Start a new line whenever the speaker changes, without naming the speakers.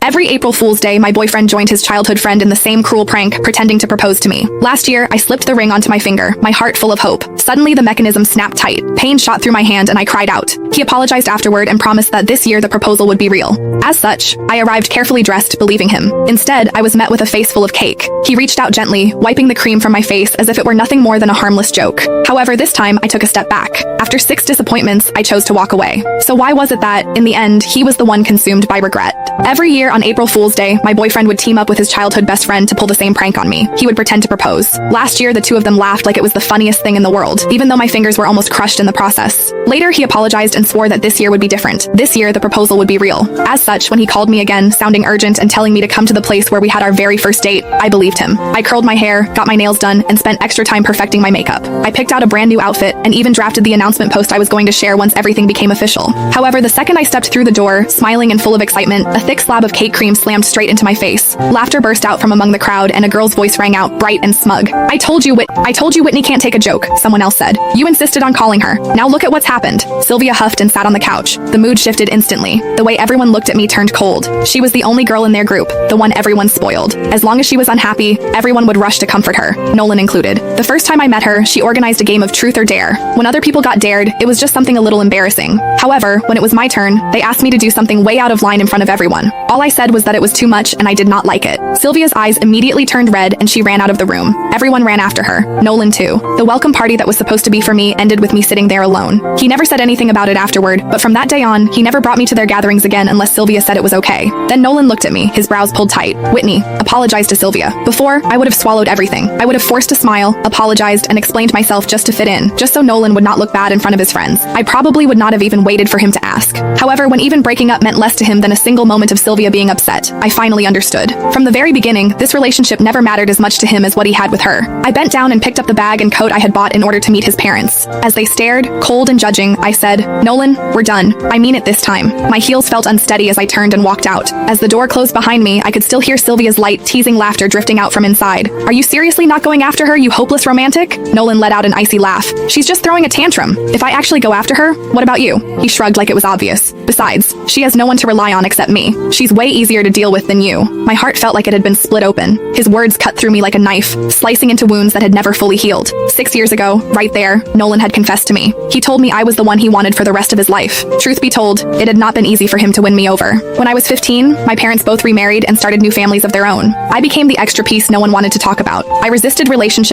Every April Fool's Day, my boyfriend joined his childhood friend in the same cruel prank, pretending to propose to me. Last year, I slipped the ring onto my finger, my heart full of hope. Suddenly, the mechanism snapped tight. Pain shot through my hand and I cried out. He apologized afterward and promised that this year the proposal would be real. As such, I arrived carefully dressed, believing him. Instead, I was met with a face full of cake. He reached out gently, wiping the cream from my face as if it were nothing more than a harmless joke. However, this time, I took a step back. After 6 disappointments, I chose to walk away. So why was it that, in the end, he was the one consumed by regret? Every year on April Fool's Day, my boyfriend would team up with his childhood best friend to pull the same prank on me. He would pretend to propose. Last year, the two of them laughed like it was the funniest thing in the world, even though my fingers were almost crushed in the process. Later, he apologized and swore that this year would be different. This year, the proposal would be real. As such, when he called me again, sounding urgent and telling me to come to the place where we had our very first date, I believed him. I curled my hair, got my nails done, and spent extra time perfecting my makeup. I picked out a brand new outfit and even drafted the announcement post I was going to share once everything became official. However, the second I stepped through the door, smiling and full of excitement, a thick slab of cake cream slammed straight into my face. Laughter burst out from among the crowd and a girl's voice rang out, bright and smug. I told you Whitney can't take a joke, someone else said. You insisted on calling her. Now look at what's happened. Sylvia huffed and sat on the couch. The mood shifted instantly. The way everyone looked at me turned cold. She was the only girl in their group, the one everyone spoiled. As long as she was unhappy, everyone would rush to comfort her, Nolan included. The first time I met her, she organized a game of truth or dare. When other people got dared, it was just something a little embarrassing. However, when it was my turn, they asked me to do something way out of line in front of everyone. All I said was that it was too much and I did not like it. Sylvia's eyes immediately turned red and she ran out of the room. Everyone ran after her, Nolan too. The welcome party that was supposed to be for me ended with me sitting there alone. He never said anything about it afterward, but from that day on, he never brought me to their gatherings again unless Sylvia said it was okay. Then Nolan looked at me, his brows pulled tight. Whitney, apologize to Sylvia. Before, I would have swallowed everything. I would have forced a smile, apologized, and explained myself just to fit in, just so Nolan would not look bad in front of his friends. I probably would not have even waited for him to ask. However, when even breaking up meant less to him than a single moment of Sylvia being upset, I finally understood. From the very beginning, this relationship never mattered as much to him as what he had with her. I bent down and picked up the bag and coat I had bought in order to meet his parents. As they stared, cold and judging, I said, Nolan, we're done. I mean it this time. My heels felt unsteady as I turned and walked out. As the door closed behind me, I could still hear Sylvia's light, teasing laughter drifting out from inside. Are you seriously not going after her, you hopeless romantic? Nolan let out an icy laugh. She's just throwing a tantrum. If I actually go after her, what about you? He shrugged like it was obvious. Besides, she has no one to rely on except me. She's way easier to deal with than you. My heart felt like it had been split open. His words cut through me like a knife, slicing into wounds that had never fully healed. 6 years ago, right there, Nolan had confessed to me. He told me I was the one he wanted for the rest of his life. Truth be told, it had not been easy for him to win me over. When I was 15, my parents both remarried and started new families of their own. I became the extra piece no one wanted to talk about. I resisted relationships